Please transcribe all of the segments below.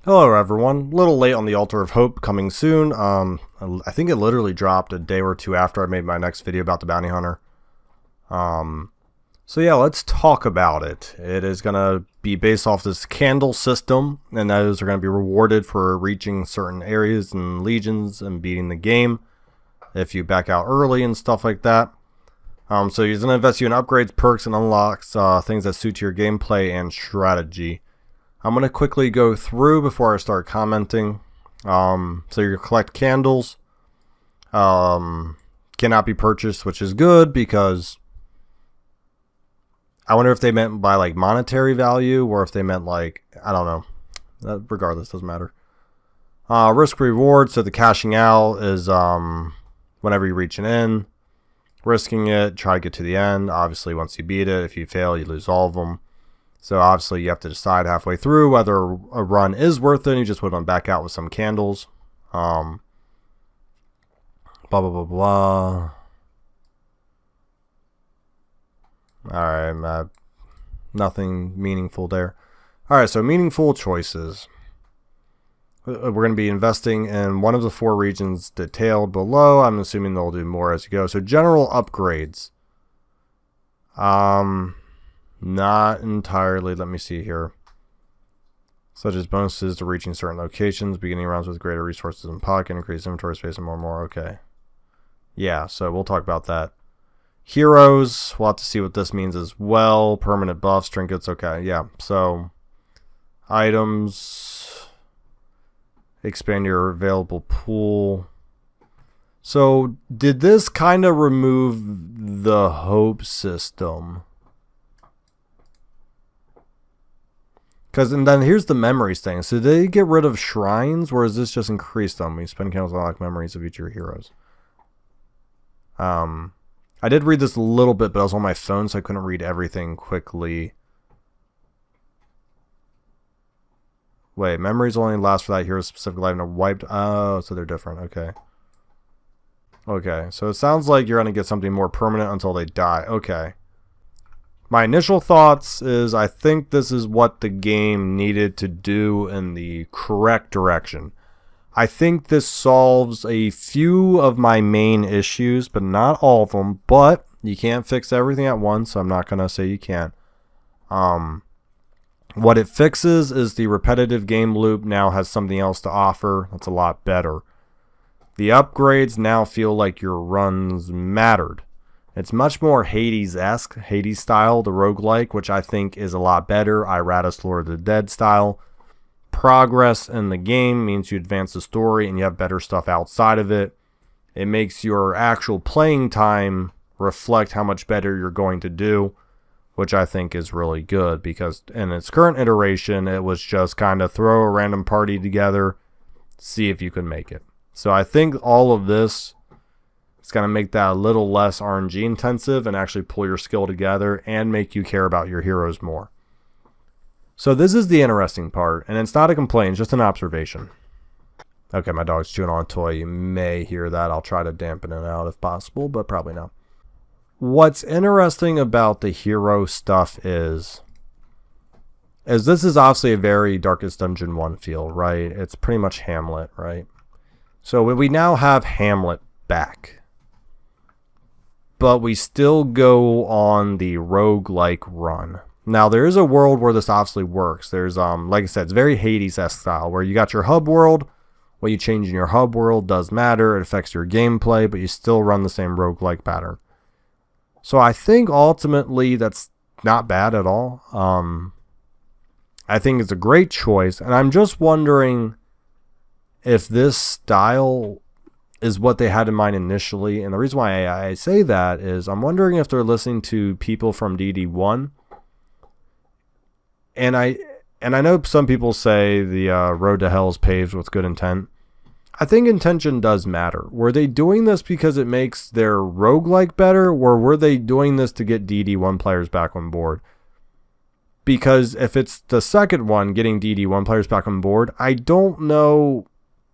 Hello everyone, a little late on the Altar of Hope coming soon. I think it literally dropped a day or two after I made my next video about the Bounty Hunter. So yeah, let's talk about it. It is going to be based off this candle system, and those are going to be rewarded for reaching certain areas and legions and beating the game if you back out early and stuff like that. So he's going to invest you in upgrades, perks, and unlocks things that suit your gameplay and strategy. I'm going to quickly go through before I start commenting. So you collect candles. Cannot be purchased, which is good because I wonder if they meant by like monetary value or if they meant like, I don't know. Regardless, doesn't matter. Risk reward. So the cashing out is whenever you reach an end. Risking it, try to get to the end. Obviously, once you beat it, if you fail, you lose all of them. So obviously you have to decide halfway through whether a run is worth it. You just want to back out with some candles. Blah, blah, blah, blah. Alright, nothing meaningful there. Alright, so meaningful choices. We're going to be investing in one of the 4 regions detailed below. I'm assuming they'll do more as you go. So general upgrades. Not entirely. Let me see here. Such as bonuses to reaching certain locations, beginning rounds with greater resources in pocket, increased inventory space, and more. Okay. Yeah, so we'll talk about that. Heroes, we'll have to see what this means as well. Permanent buffs, trinkets, okay. Yeah, so items, expand your available pool. So did this kind of remove the hope system? And then here's the memories thing. So did they get rid of shrines, or is this just increased them? You spend candles to unlock memories of each of your heroes. I did read this a little bit, but I was on my phone, so I couldn't read everything quickly. Wait, memories only last for that hero's specific life and are wiped. Oh, so they're different. Okay. Okay, so it sounds like you're going to get something more permanent until they die. Okay. My initial thoughts is I think this is what the game needed to do in the correct direction. I think this solves a few of my main issues, but not all of them. But you can't fix everything at once, so I'm not going to say you can't. What it fixes is the repetitive game loop now has something else to offer that's a lot better. The upgrades now feel like your runs mattered. It's much more Hades-esque, Hades style, the roguelike, which I think is a lot better. Iratus Lord of the Dead style. Progress in the game means you advance the story and you have better stuff outside of it. It makes your actual playing time reflect how much better you're going to do, which I think is really good because in its current iteration, it was just kind of throw a random party together, see if you can make it. So I think all of this is going to make that a little less RNG intensive and actually pull your skill together and make you care about your heroes more. So this is the interesting part, and it's not a complaint, just an observation. Okay, my dog's chewing on a toy. You may hear that. I'll try to dampen it out if possible, but probably not. What's interesting about the hero stuff is this is obviously a very Darkest Dungeon 1 feel, right? It's pretty much Hamlet, right? So we now have Hamlet back. But we still go on the roguelike run. Now, there is a world where this obviously works. There's, like I said, it's very Hades-esque style, where you got your hub world. What you change in your hub world does matter. It affects your gameplay, but you still run the same roguelike pattern. So I think ultimately that's not bad at all. I think it's a great choice, and I'm just wondering if this style is what they had in mind initially. And the reason why I say that is I'm wondering if they're listening to people from DD1. And I know some people say the road to hell is paved with good intent. I think intention does matter. Were they doing this because it makes their roguelike better, or were they doing this to get DD1 players back on board? Because if it's the second one, getting DD1 players back on board, I don't know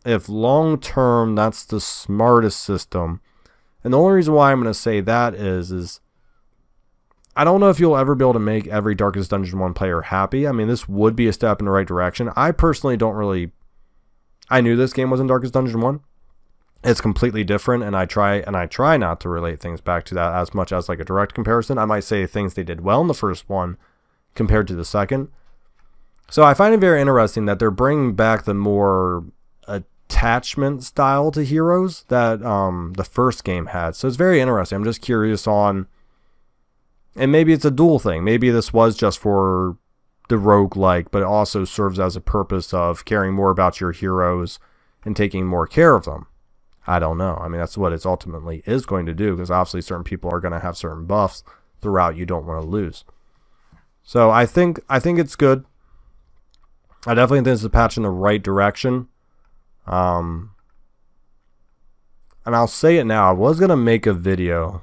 if long term that's the smartest system. And the only reason why I'm going to say that is I don't know if you'll ever be able to make every Darkest Dungeon 1 player happy. I mean, this would be a step in the right direction. I personally don't really... I knew this game wasn't Darkest Dungeon 1. It's completely different, and I try not to relate things back to that as much as like a direct comparison. I might say things they did well in the first one compared to the second. So I find it very interesting that they're bringing back the more attachment style to heroes that the first game had. So it's very interesting. I'm just curious on... And maybe it's a dual thing. Maybe this was just for the roguelike, but it also serves as a purpose of caring more about your heroes and taking more care of them. I don't know. I mean, that's what it ultimately is going to do, because obviously certain people are going to have certain buffs throughout you don't want to lose. So I think it's good. I definitely think this is a patch in the right direction. And I'll say it now. I was going to make a video.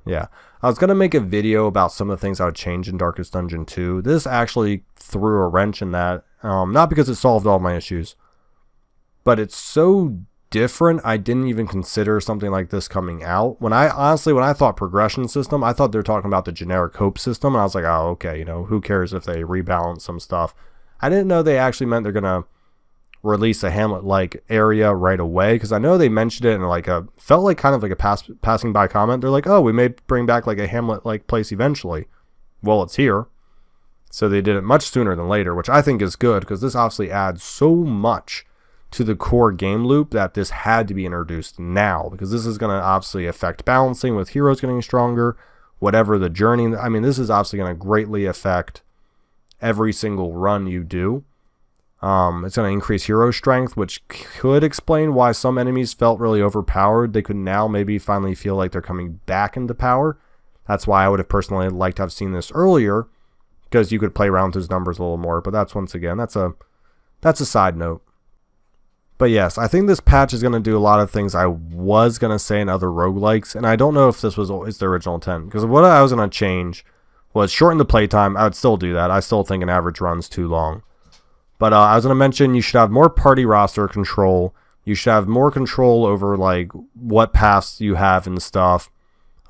Yeah. I was going to make a video about some of the things I would change in Darkest Dungeon 2. This actually threw a wrench in that. Not because it solved all my issues, but it's so different. I didn't even consider something like this coming out. When I thought progression system, I thought they were talking about the generic hope system. And I was like, oh, okay, who cares if they rebalance some stuff. I didn't know they actually meant they're going to release a Hamlet-like area right away, because I know they mentioned it in felt like kind of like a passing by comment. They're like, oh, we may bring back like a Hamlet-like place eventually. Well, it's here. So they did it much sooner than later, which I think is good, because this obviously adds so much to the core game loop that this had to be introduced now, because this is going to obviously affect balancing with heroes getting stronger, whatever the journey. I mean, this is obviously going to greatly affect every single run you do. It's going to increase hero strength, which could explain why some enemies felt really overpowered. They could now maybe finally feel like they're coming back into power. That's why I would have personally liked to have seen this earlier, because you could play around with those numbers a little more. But that's, once again, that's a side note. But yes, I think this patch is going to do a lot of things I was going to say in other roguelikes, and I don't know if this was always the original intent, because what I was going to change was shorten the playtime. I would still do that. I still think an average run's too long. But I was going to mention you should have more party roster control. You should have more control over like what paths you have and stuff.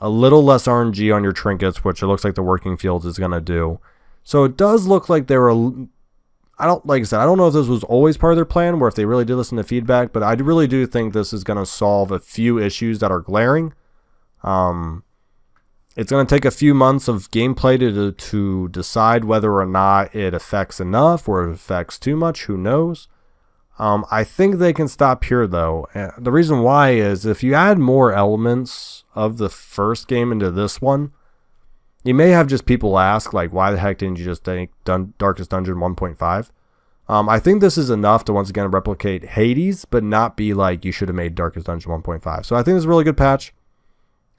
A little less RNG on your trinkets, which it looks like the working fields is going to do. So it does look like they were... like I said, I don't know if this was always part of their plan, or if they really did listen to feedback, but I really do think this is going to solve a few issues that are glaring. It's going to take a few months of gameplay to decide whether or not it affects enough or it affects too much. Who knows? I think they can stop here, though. The reason why is if you add more elements of the first game into this one, you may have just people ask, like, why the heck didn't you just take Darkest Dungeon 1.5? I think this is enough to once again replicate Hades, but not be like you should have made Darkest Dungeon 1.5. So I think this is a really good patch.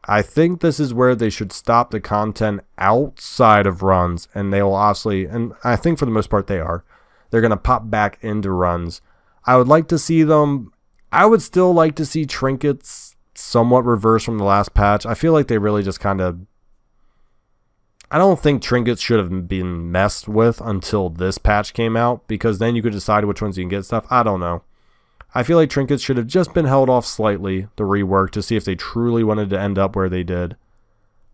I think this is where they should stop the content outside of runs, and they will obviously, and I think for the most part they're going to pop back into runs. I would like to see them, I would still like to see trinkets somewhat reversed from the last patch. I feel like they really just kind of, I don't think trinkets should have been messed with until this patch came out, because then you could decide which ones you can get stuff. I don't know. I feel like trinkets should have just been held off slightly, the rework, to see if they truly wanted to end up where they did.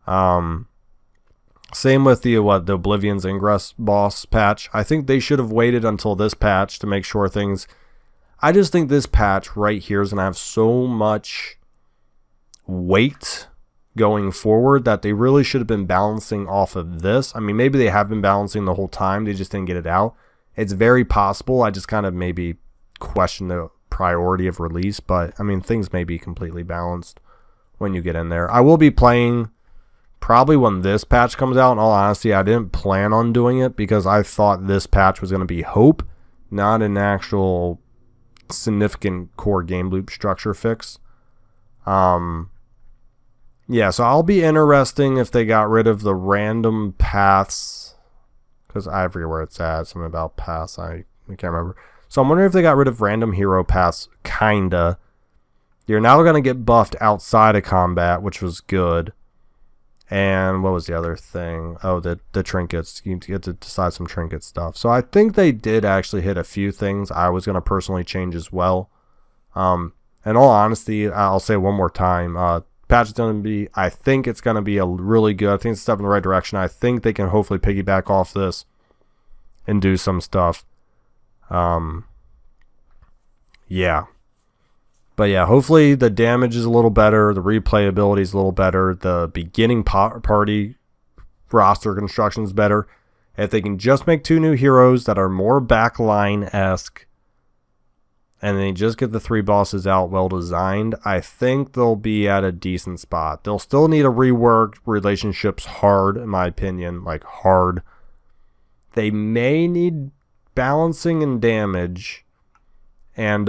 Same with the Oblivion's Ingress boss patch. I think they should have waited until this patch to make sure things... I just think this patch right here is going to have so much weight going forward that they really should have been balancing off of this. I mean, maybe they have been balancing the whole time. They just didn't get it out. It's very possible. I just kind of maybe question the priority of release, but I mean, things may be completely balanced when you get in there. I will be playing probably when this patch comes out. In all honesty, I didn't plan on doing it because I thought this patch was going to be hope, not an actual significant core game loop structure fix. Yeah, so I'll be interesting if they got rid of the random paths, because everywhere it's at, something about paths, I can't remember. So I'm wondering if they got rid of random hero paths, kinda. You're now going to get buffed outside of combat, which was good. And what was the other thing? Oh, the trinkets. You get to decide some trinket stuff. So I think they did actually hit a few things I was going to personally change as well. In all honesty, I'll say one more time, patch is going to be. I think it's going to be a really good. I think it's a step in the right direction. I think they can hopefully piggyback off this and do some stuff. Yeah. But yeah, hopefully the damage is a little better, the replayability is a little better, the beginning party roster construction is better. If they can just make 2 new heroes that are more backline-esque, and they just get the 3 bosses out well designed, I think they'll be at a decent spot. They'll still need to rework relationships hard, in my opinion, like hard. They may need balancing and damage, and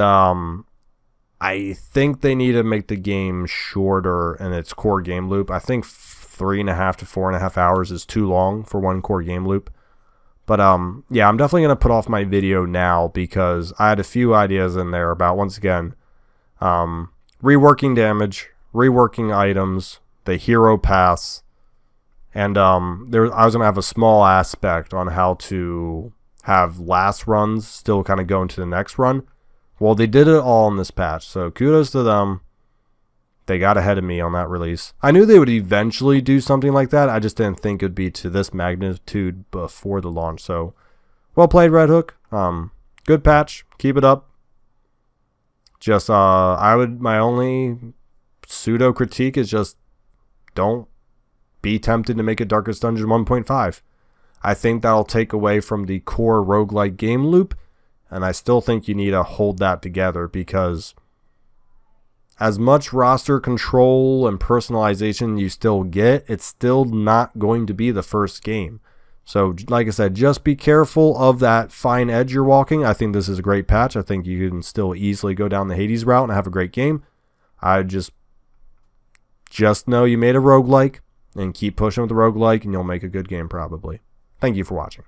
I think they need to make the game shorter in its core game loop. I think 3.5 to 4.5 hours is too long for one core game loop. But yeah, I'm definitely going to put off my video now because I had a few ideas in there about, once again, reworking damage, reworking items, the hero pass, and I was going to have a small aspect on how to have last runs still kind of go into the next run. Well, they did it all in this patch, so kudos to them. They got ahead of me on that release. I knew they would eventually do something like that. I just didn't think it would be to this magnitude before the launch. So, well played, Red Hook. Good patch. Keep it up. Just, my only pseudo critique is just don't be tempted to make it Darkest Dungeon 1.5. I think that'll take away from the core roguelike game loop, and I still think you need to hold that together because as much roster control and personalization you still get, it's still not going to be the first game. So, like I said, just be careful of that fine edge you're walking. I think this is a great patch. I think you can still easily go down the Hades route and have a great game. I just know you made a roguelike and keep pushing with the roguelike and you'll make a good game probably. Thank you for watching.